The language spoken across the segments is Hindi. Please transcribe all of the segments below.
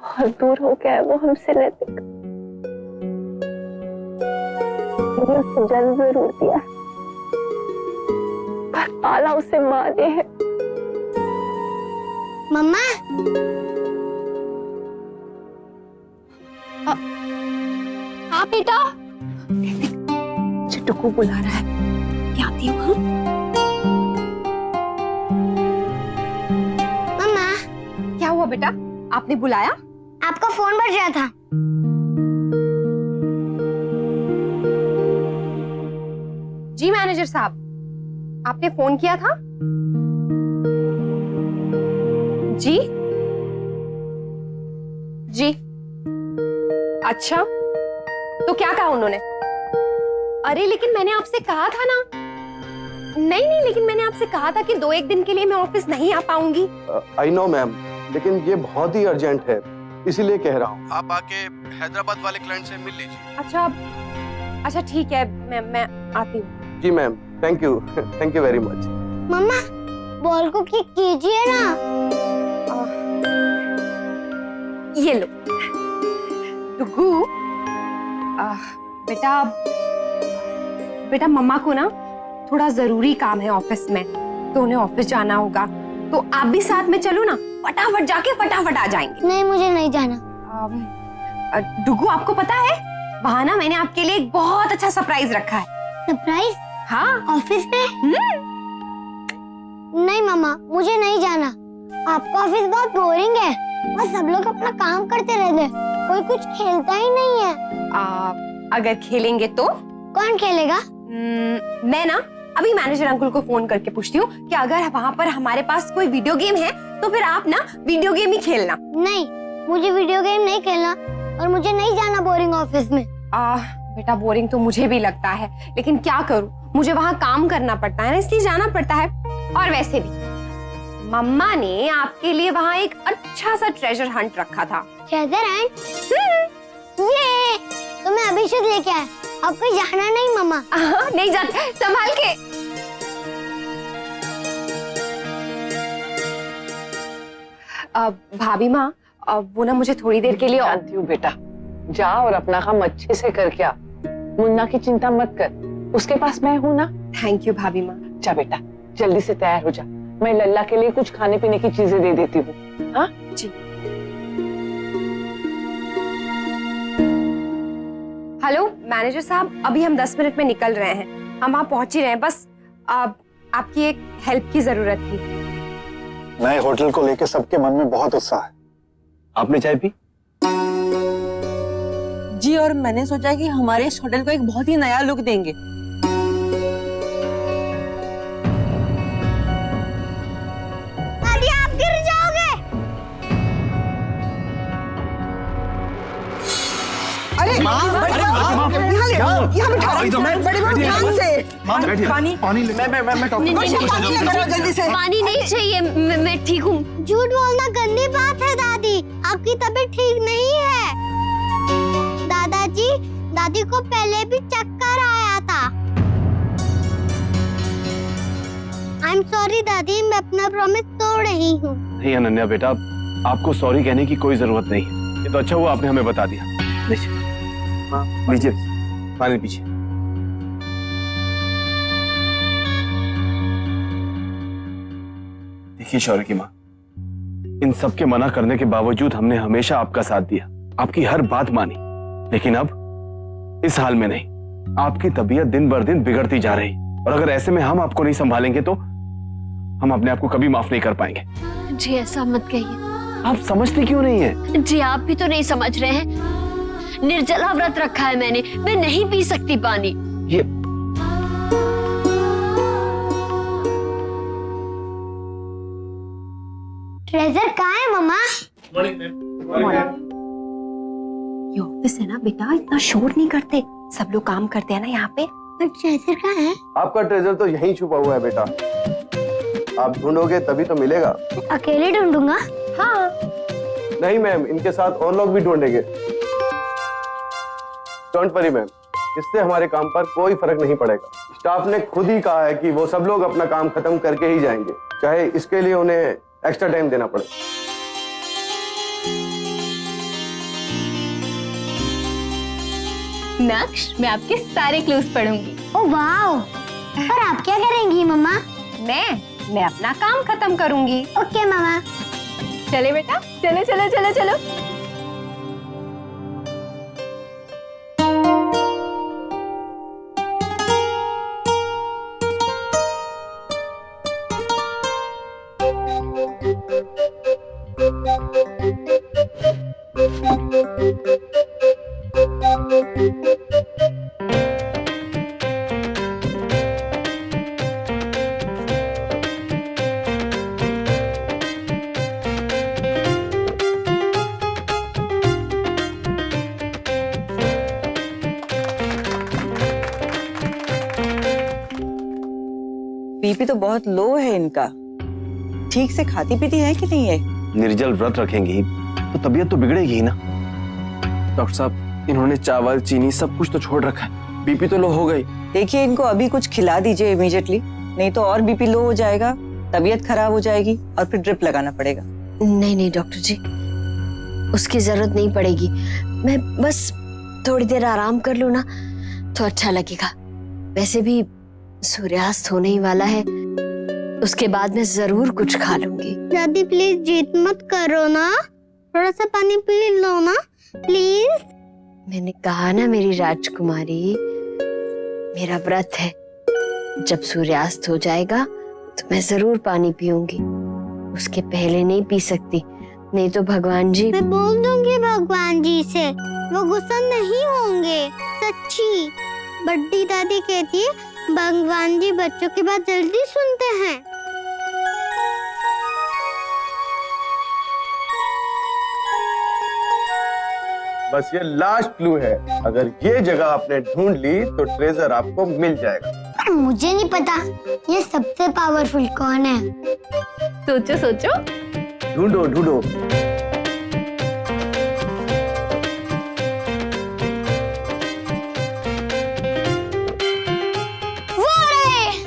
बहुत दूर हो गया है वो हमसे नैतिक। मैंने उसे जन्म जरूर दिया पर पाला उसे माँ ने है। मम्मा हाँ बेटा। चिट्टू को बुला रहा है, क्या आती हूँ। मम्मा क्या हुआ बेटा, आपने बुलाया? आपका फोन बज रहा था। जी मैनेजर साहब, आपने फोन किया था? जी जी। अच्छा, तो क्या कहा उन्होंने? अरे लेकिन मैंने आपसे कहा था ना। नहीं नहीं, लेकिन मैंने आपसे कहा था कि 2-1 दिन के लिए मैं ऑफिस नहीं आ पाऊंगी। आई नो मैम, लेकिन ये बहुत ही अर्जेंट है, इसीलिए कह रहा हूँ। आप आके हैदराबाद वाले क्लाइंट से मिल लीजिए। अच्छा ठीक है, मैं आती हूँ। जी ma'am, thank you very much. मम्मा बॉल को किक कीजिए ना। ये लो डुगू। बेटा मम्मा को ना थोड़ा जरूरी काम है ऑफिस में, तो उन्हें ऑफिस जाना होगा, तो आप भी साथ में चलो ना, फटाफट जाके फटाफट आ जाएंगे। नहीं मुझे नहीं जाना। डुगू आपको पता है, वहाँ ना मैंने आपके लिए एक बहुत अच्छा सरप्राइज रखा है। सरप्राइज? हाँ, ऑफिस में? नहीं मम्मा मुझे नहीं जाना। आपका ऑफिस बहुत बोरिंग है और सब लोग अपना काम करते रहते हैं, कोई कुछ खेलता ही नहीं है। अगर खेलेंगे तो? कौन खेलेगा? मैं ना अभी मैनेजर अंकल को फोन करके पूछती हूँ कि अगर वहाँ पर हमारे पास कोई वीडियो गेम है तो फिर आप ना वीडियो गेम ही खेलना। नहीं मुझे वीडियो गेम नहीं खेलना और मुझे नहीं जाना बोरिंग ऑफिस में। बेटा बोरिंग तो मुझे भी लगता है, लेकिन क्या करूँ, मुझे वहाँ काम करना पड़ता है ना, इसलिए जाना पड़ता है। और वैसे भी मम्मा ने आपके लिए वहाँ एक अच्छा सा ट्रेजर हंट रखा था। Treasure Hunt? ये तो मैं अभी शुद्ध लेके आया, आपको जाना नहीं मम्मा। नहीं जाते, संभाल के। भाभी माँ, वो ना मुझे थोड़ी देर के लिए। जानती हूँ बेटा, जा और अपना काम अच्छे से करके आ। मुन्ना की चिंता मत कर, उसके पास मैं हूँ ना। थैंक यू भाभी माँ। जा बेटा, जल्दी से तैयार हो जा, मैं लल्ला के लिए कुछ खाने पीने की चीजें दे देती हूँ। हाँ जी। हेलो मैनेजर साहब, अभी हम 10 मिनट में निकल रहे हैं, हम वहाँ पहुंच ही रहे हैं। बस आपकी एक हेल्प की जरूरत थी। नए होटल को लेकर सबके मन में बहुत उत्साह है। आपने चाय पी? जी, और मैंने सोचा कि हमारे इस होटल को एक बहुत ही नया लुक देंगे। दादी आप गिर जाओगे। अरे जल्दी से। पानी नहीं चाहिए, मैं ठीक हूँ। झूठ बोलना गंदी बात है दादी, आपकी तबीयत ठीक नहीं है। दादी को पहले भी चक्कर आया था। आई एम सॉरी दादी, मैं अपना प्रॉमिस तोड़ रही हूँ। नहीं अनन्या बेटा, आपको सॉरी कहने की कोई जरूरत नहीं है। ये तो अच्छा हुआ आपने हमें बता दिया। लीजिए पानी पीजिए। देखिए शौर्य की माँ, इन सब के मना करने के बावजूद हमने हमेशा आपका साथ दिया, आपकी हर बात मानी, लेकिन अब इस हाल में नहीं। आपकी तबीयत दिन बर दिन बिगड़ती जा रही, और अगर ऐसे में हम आपको नहीं संभालेंगे तो हम अपने आप को कभी माफ नहीं कर पाएंगे। जी ऐसा मत कहिए। आप समझते क्यों नहीं है? जी आप भी तो नहीं समझ रहे हैं, निर्जला व्रत रखा है मैंने, मैं नहीं पी सकती पानी। ये ट्रेजर कहाँ है मम्मा? ये ऑफिस है ना बेटा, इतना शोर नहीं करते, सब लोग काम करते हैं ना यहाँ पे। पर ट्रेजर कहाँ है? आपका ट्रेजर तो यहीं छुपा हुआ है बेटा, आप ढूंढोगे तभी तो मिलेगा। अकेले ढूंढूंगा? हाँ। नहीं मैम, इनके साथ और लोग भी ढूंढेंगे। डोंट वरी मैम, इससे हमारे काम पर कोई फर्क नहीं पड़ेगा। स्टाफ ने खुद ही कहा है कि वो सब लोग अपना काम खत्म करके ही जाएंगे, चाहे इसके लिए उन्हें एक्स्ट्रा टाइम देना पड़े। नक्श मैं आपके सारे क्लूज पढ़ूंगी। Oh wow. और आप क्या करेंगी मम्मा? मैं अपना काम खत्म करूंगी। ओके मम्मा। चले बेटा, चलो चलो चलो चलो। बीपी तो बहुत लो है इनका। ठीक से खाती पीती है कि नहीं है? निर्जल व्रत रखेंगी तो तबीयत तो बिगड़ेगी ही ना। डॉक्टर साहब, इन्होंने चावल चीनी सब कुछ तो छोड़ रखा है, बीपी तो लो हो गई। देखिए इनको अभी कुछ खिला दीजिए इमीडिएटली, नहीं तो और बीपी लो हो जाएगा, तबीयत खराब हो जाएगी और फिर ड्रिप लगाना पड़ेगा। नहीं नहीं डॉक्टर जी, उसकी जरूरत नहीं पड़ेगी। मैं बस थोड़ी देर आराम कर लूँ ना तो अच्छा लगेगा। वैसे भी सूर्यास्त होने ही वाला है, उसके बाद मैं जरूर कुछ खा लूंगी। दादी प्लीज जिद मत करो ना, थोड़ा सा पानी पी लो ना प्लीज। मैंने कहा ना मेरी राजकुमारी, मेरा व्रत है। जब सूर्यास्त हो जाएगा तो मैं जरूर पानी पीऊंगी, उसके पहले नहीं पी सकती, नहीं तो भगवान जी। मैं बोल दूंगी भगवान जी से, वो गुस्सा नहीं होंगे। सच्ची, बड्डी दादी कहती है भगवान जी बच्चों की बात जल्दी सुनते हैं। बस ये लास्ट क्लू है, अगर ये जगह आपने ढूंढ ली तो ट्रेजर आपको मिल जाएगा। पर मुझे नहीं पता ये सबसे पावरफुल कौन है। सोचो सोचो। ढूंढो ढूंढो। वो रहे।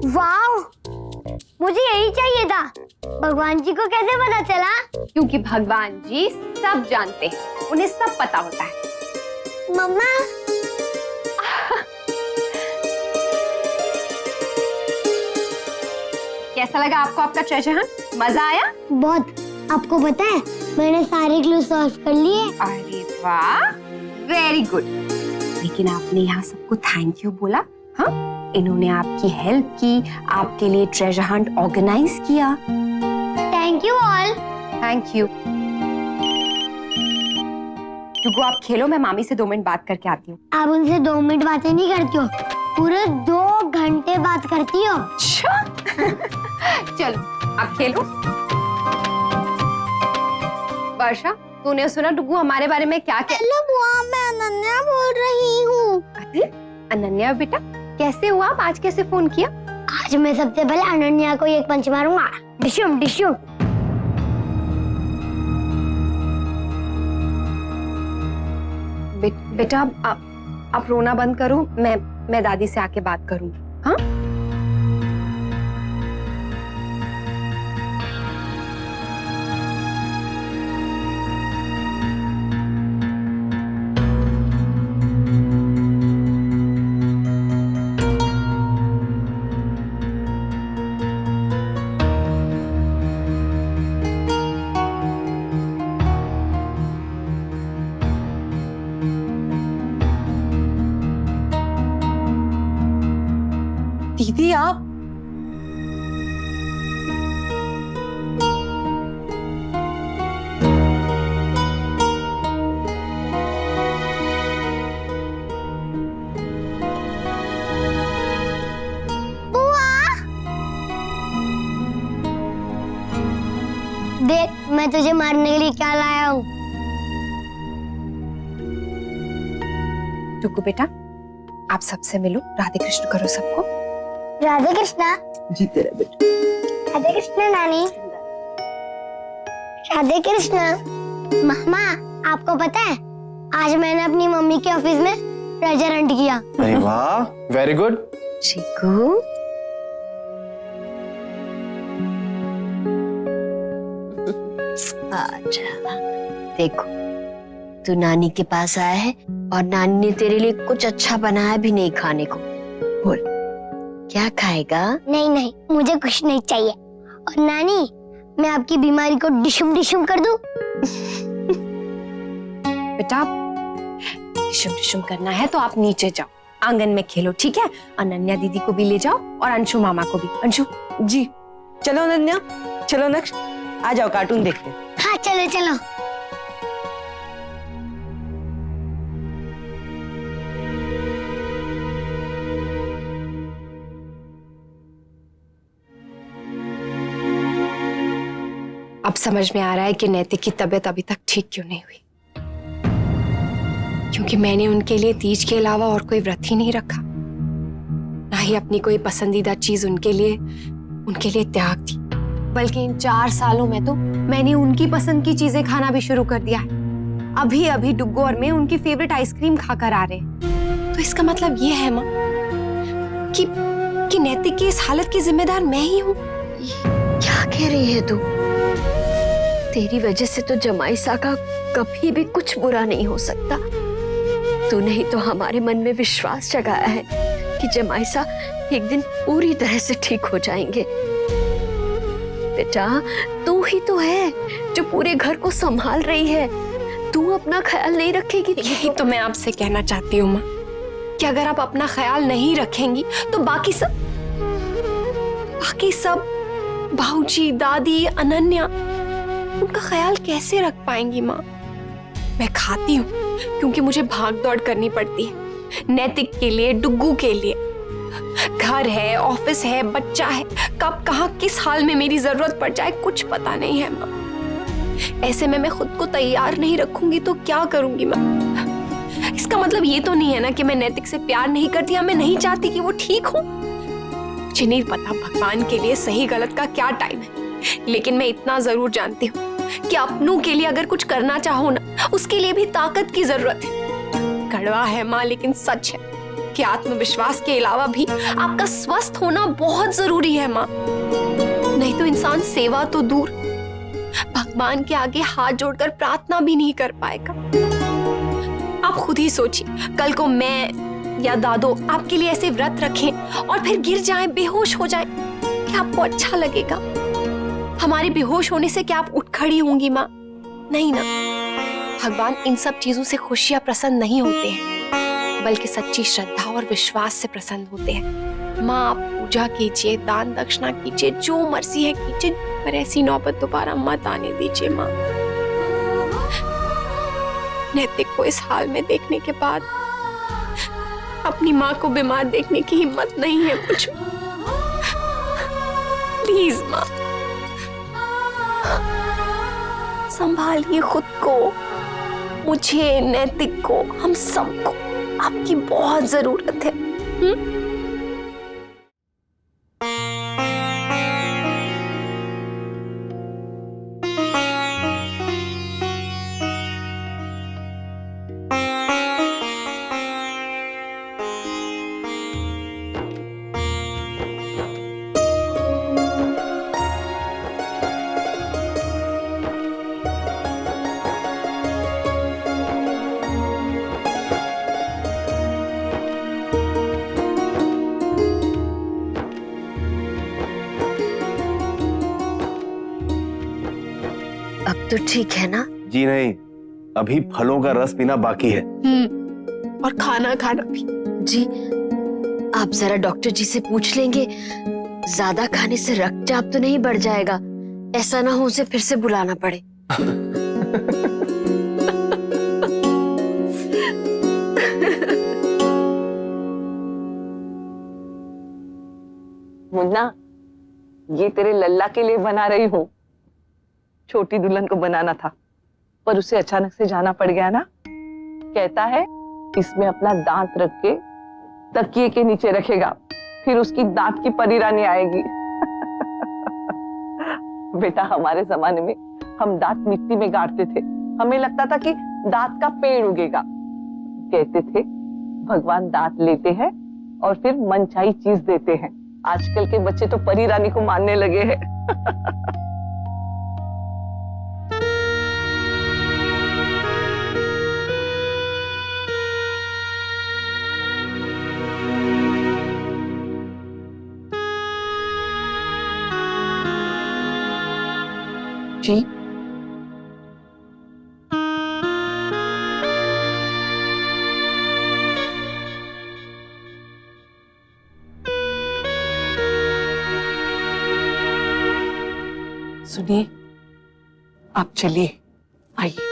वाओ, मुझे यही चाहिए था। भगवान जी को कैसे पता चला? क्योंकि भगवान जी सब जानते हैं, उन्हें सब पता होता है। मम्मा, कैसा लगा आपको आपका ट्रेजर हंट? मजा आया? बहुत। आपको पता है मैंने सारे क्लू सॉल्व कर लिए। अरे वाह, वेरी गुड। लेकिन आपने यहाँ सबको थैंक यू बोला? हाँ, इन्होंने आपकी हेल्प की, आपके लिए ट्रेजर हंट ऑर्गेनाइज किया। Thank you all. Thank you. टुगु आप खेलो, मैं मामी से 2 मिनट बात करके आती हूँ। आप उनसे 2 मिनट बातें नहीं करती हो, पूरे 2 घंटे बात करती हो। चलो आप खेलो। वर्षा, तूने सुना टुगु हमारे बारे में क्या क्या? हेलो बुआ, मैं अनन्या बोल रही हूँ। अरे अनन्या बेटा, कैसे हुआ आप? आज कैसे फोन किया? आज मैं सबसे पहले अनन्या को एक पंच मारूंगा। डिशुम डिशुम। बेटा आप रोना बंद करो, मैं दादी से आके बात करूंगी। हाँ दीदी आप देख मैं तुझे मारने के लिए क्या लाया हूँ। टुकु बेटा, आप सबसे मिलो, राधे कृष्ण करो सबको। राधे कृष्णा। जीते रहे बेटा। राधे कृष्णा नानी। राधे कृष्णा। मामा, आपको पता है आज मैंने अपनी मम्मी के ऑफिस में प्रेजेंट किया। अरे वाह, वेरी गुड। चीकू, अच्छा देखो, तू नानी के पास आया है और नानी ने तेरे लिए कुछ अच्छा बनाया भी नहीं खाने को। बोल, क्या खाएगा? नहीं नहीं, मुझे कुछ नहीं चाहिए। और नानी, मैं आपकी बीमारी को डिशुम डिशुम कर दूं? बेटा, डिशुम डिशुम करना है तो आप नीचे जाओ, आंगन में खेलो, ठीक है? अनन्या दीदी को भी ले जाओ और अंशु मामा को भी। अंशु जी चलो अनन्या, चलो नक्श, आ जाओ कार्टून देखते हैं। हाँ चलो चलो। अब समझ में आ रहा है कि नैतिक की तबीयत अभी तक ठीक क्यों नहीं हुई, क्योंकि मैंने उनके लिए तीज के अलावा और कोई व्रत ही नहीं रखा, ना ही अपनी कोई पसंदीदा चीज उनके लिए त्याग दी। बल्कि इन 4 सालों में तो मैंने उनकी पसंद की चीजें खाना भी शुरू कर दिया है। अभी अभी डुग्गू और मैं उनकी फेवरेट आइसक्रीम खाकर आ रहे हैं। तो इसका मतलब ये है माँ कि नैतिक की इस हालत की जिम्मेदार मैं ही हूँ। क्या कह रही है तू? तेरी वजह से तो जमाईसा का कभी भी कुछ बुरा नहीं हो सकता। तूने ही तो हमारे मन में विश्वास जगाया है कि जमाईसा एक दिन पूरी तरह से ठीक हो जाएंगे। बेटा, तू ही तो है जो पूरे घर को संभाल रही है। तू अपना ख्याल नहीं रखेगी? यही तो मैं आपसे कहना चाहती हूँ माँ, कि अगर आप अपना ख्याल नहीं रखेंगी तो बाकी सब भाऊजी, दादी, अनन्या, उनका ख्याल कैसे रख पाएंगी माँ? मैं खाती हूँ क्योंकि मुझे भाग दौड़ करनी पड़ती है, नैतिक के लिए, डुग्गू के लिए। घर है, ऑफिस है, बच्चा है, कब कहाँ किस हाल में मेरी जरूरत पड़ जाए कुछ पता नहीं है माँ। ऐसे में मैं खुद को तैयार नहीं रखूंगी तो क्या करूंगी माँ? इसका मतलब ये तो नहीं है ना कि मैं नैतिक से प्यार नहीं करती या मैं नहीं चाहती कि वो ठीक हो। मुझे नहीं पता भगवान के लिए सही गलत का क्या टाइम है, लेकिन मैं इतना जरूर जानती हूँ कि अपनों के लिए अगर कुछ करना चाहो ना, उसके लिए भी ताकत की जरूरत है। कड़वा है माँ, लेकिन सच है कि आत्मविश्वास के अलावा भी आपका स्वस्थ होना बहुत जरूरी है माँ। नहीं तो इंसान सेवा तो दूर, भगवान के आगे हाथ जोड़कर प्रार्थना भी नहीं कर पाएगा। आप खुद ही सोचिए, कल को मैं या दादो आपके लिए ऐसे व्रत रखें और फिर गिर जाएं, बेहोश हो जाएं, क्या आपको अच्छा लगेगा? हमारे बेहोश होने से क्या आप उठ खड़ी होंगी माँ? नहीं ना। भगवान इन सब चीजों से खुशियां प्रसन्न नहीं होते हैं, बल्कि सच्ची श्रद्धा और विश्वास से प्रसन्न होते हैं। माँ, आप पूजा कीजिए, दान दक्षिणा कीजिए, जो मर्जी है कीजिए, पर ऐसी नौबत दोबारा मत आने दीजिए माँ। नैतिक को इस हाल में देखने के बाद अपनी माँ को बीमार देखने की हिम्मत नहीं है मुझ में। प्लीज माँ, संभालिए खुद को, मुझे, नैतिक को, हम सबको आपकी बहुत जरूरत है। अब तो ठीक है ना? जी नहीं, अभी फलों का रस पीना बाकी है। और खाना खाना भी। जी, आप जरा डॉक्टर जी से पूछ लेंगे, ज्यादा खाने से रक्तचाप तो नहीं बढ़ जाएगा? ऐसा ना हो उसे फिर से बुलाना पड़े। मुन्ना, ये तेरे लल्ला के लिए बना रही हूँ। छोटी दुल्हन को बनाना था, पर उसे अचानक से जाना पड़ गया ना। कहता है इसमें अपना दांत रख के तकिए के नीचे रखेगा, फिर उसकी दांत की परी रानी आएगी। बेटा, हमारे जमाने में हम दांत मिट्टी में गाड़ते थे, हमें लगता था कि दांत का पेड़ उगेगा। कहते थे भगवान दांत लेते हैं और फिर मनचाही चीज देते हैं। आजकल के बच्चे तो परी रानी को मानने लगे हैं। जी सुनिए, आप चलिए, आइए।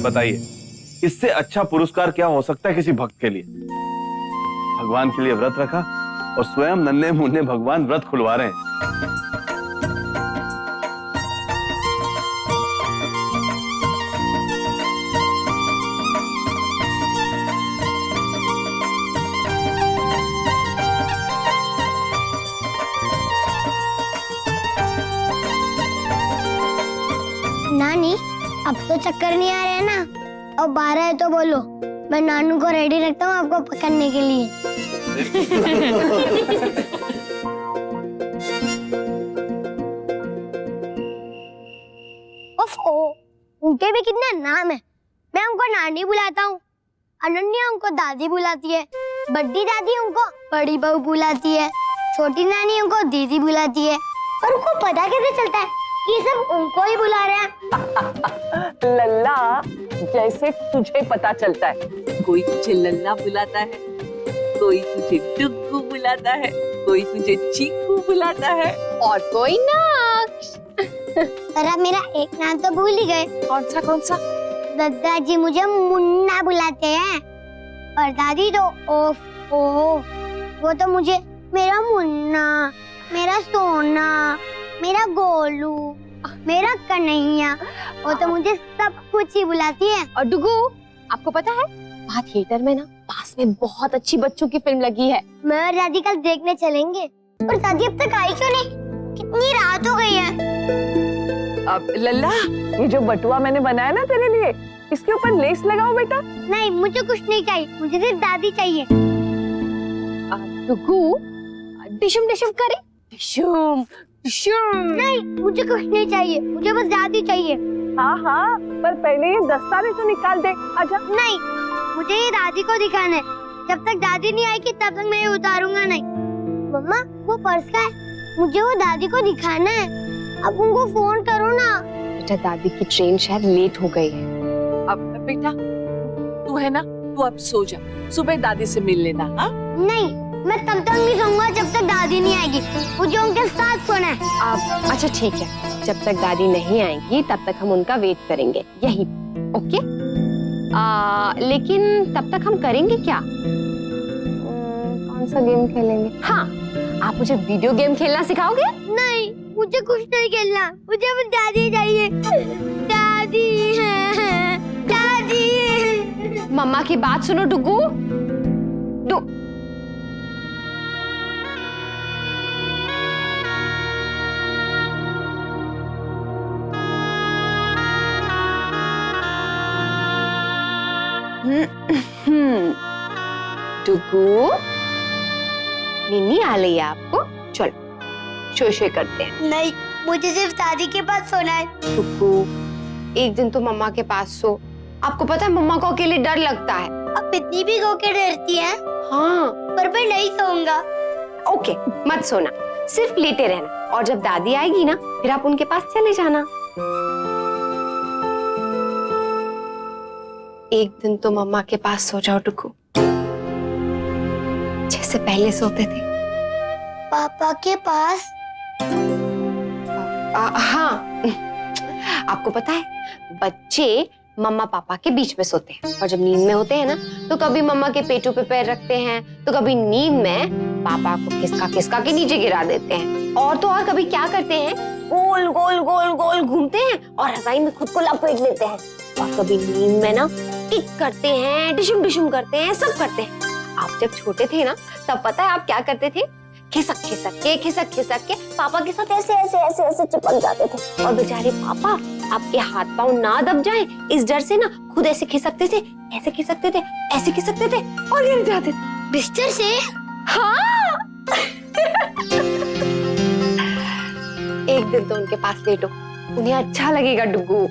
बताइए, इससे अच्छा पुरस्कार क्या हो सकता है किसी भक्त के लिए? भगवान के लिए व्रत रखा और स्वयं नन्हे मुन्ने भगवान व्रत खुलवा रहे हैं। नानी, अब तो चक्कर नहीं आ रहे हैं ना? अब 12 है तो बोलो, मैं नानू को रेडी रखता हूँ आपको पकड़ने के लिए। ओफो, उनके भी कितने नाम है। मैं उनको नानी बुलाता हूँ, अनन्या उनको दादी बुलाती है, बड़ी दादी उनको बड़ी बहू बुलाती है, छोटी नानी उनको दीदी बुलाती है। और उनको पता कैसे चलता है ये सब उनको ही बुला रहे हैं? लल्ला, जैसे तुझे पता चलता है, कोई तुझे लल्ला बुलाता है, कोई तुझे डुग्गू बुलाता है, कोई तुझे चीकू बुलाता है, और कोई नाक्ष। पर आप मेरा एक नाम तो भूल ही गए। कौन सा कौन सा? दादाजी मुझे मुन्ना बुलाते हैं और दादी तो ओफ ओ, वो तो मुझे मेरा मुन्ना, मेरा सोना, मेरा गोलू, मेरा कन्हैया, वो तो मुझे सब कुछ ही बुलाती है। और डुगू, आपको पता है वहाँ थिएटर में ना पास में बहुत अच्छी बच्चों की फिल्म लगी है। मैं और दादी कल देखने चलेंगे। और दादी अब तक आई क्यों नहीं? कितनी रात हो गई है। अब लल्ला, ये जो बटुआ मैंने बनाया ना तेरे लिए, इसके ऊपर लेस लगाओ बेटा। नहीं, मुझे कुछ नहीं चाहिए, मुझे सिर्फ दादी चाहिए। डुगू, डिशुम डिशुम करे, डिशुम डिशुम। नहीं, मुझे कुछ नहीं चाहिए, मुझे बस दादी चाहिए। हाँ हाँ, पर पहले ये दस्ताने तो निकाल दे। आजा। नहीं, मुझे ये दादी को दिखाना है। जब तक दादी नहीं आएगी तब तक मैं ये उतारूंगा नहीं। मम्मा, वो पर्स का है, मुझे वो दादी को दिखाना है। अब उनको फोन करो ना। बेटा, दादी की ट्रेन शायद लेट हो गई है। अब बेटा, तू है ना, तू अब सो जा, सुबह दादी से मिल लेना। हाँ? नहीं, मैं तब तक नहीं सोऊंगा जब तक दादी नहीं आएगी। मुझे उनके साथ सोना है। आप अच्छा ठीक है, जब तक दादी नहीं आएगी तब तक हम उनका वेट करेंगे यही। ओके? लेकिन तब तक हम करेंगे क्या? कौन सा गेम खेलेंगे? हाँ, आप मुझे वीडियो गेम खेलना सिखाओगे? नहीं, मुझे कुछ नहीं खेलना, मुझे बस दादी चाहिए। दादी, दादी। मम्मा की बात सुनो डुगू। डुगू, नीनी आ रही है आपको, चलो शोर शोर करते हैं। नहीं, मुझे सिर्फ दादी के पास सोना है। डुगू, एक दिन तो मम्मा के पास सो। आपको पता है मम्मा को अकेले डर लगता है। अब इतनी भी गोके डरती है। हाँ। पर मैं नहीं सोऊंगा। ओके, मत सोना, सिर्फ लेटे रहना, और जब दादी आएगी ना फिर आप उनके पास चले जाना। एक दिन तो मम्मा के पास सो जाओ डुगू, जैसे पहले सोते थे। पापा के पास? हाँ, आपको पता है बच्चे मम्मा पापा के बीच में सोते हैं, और जब नींद में होते हैं ना तो कभी मम्मा के पेटों पे पैर रखते हैं, तो कभी नींद में पापा को खिसका खिसका के नीचे गिरा देते हैं, और तो और कभी क्या करते हैं, गोल गोल गोल गोल घूमते हैं और रजाई में खुद को लपेट लेते हैं, और कभी नींद में ना किक करते हैं, डिशुम डिशुम करते हैं, सब करते हैं। आप जब छोटे थे ना तब पता है आप क्या करते थे? खिसक के पापा के साथ ऐसे ऐसे ऐसे ऐसे चिपक जाते थे। और बेचारे पापा आपके हाथ पांव ना दब जाए इस डर से ना खुद ऐसे खिसकते थे, ऐसे खिसकते थे, ऐसे खिसकते थे और गिर जाते थे बिस्तर से। हाँ। एक दिन तो उनके पास लेटो, उन्हें अच्छा लगेगा डुगू।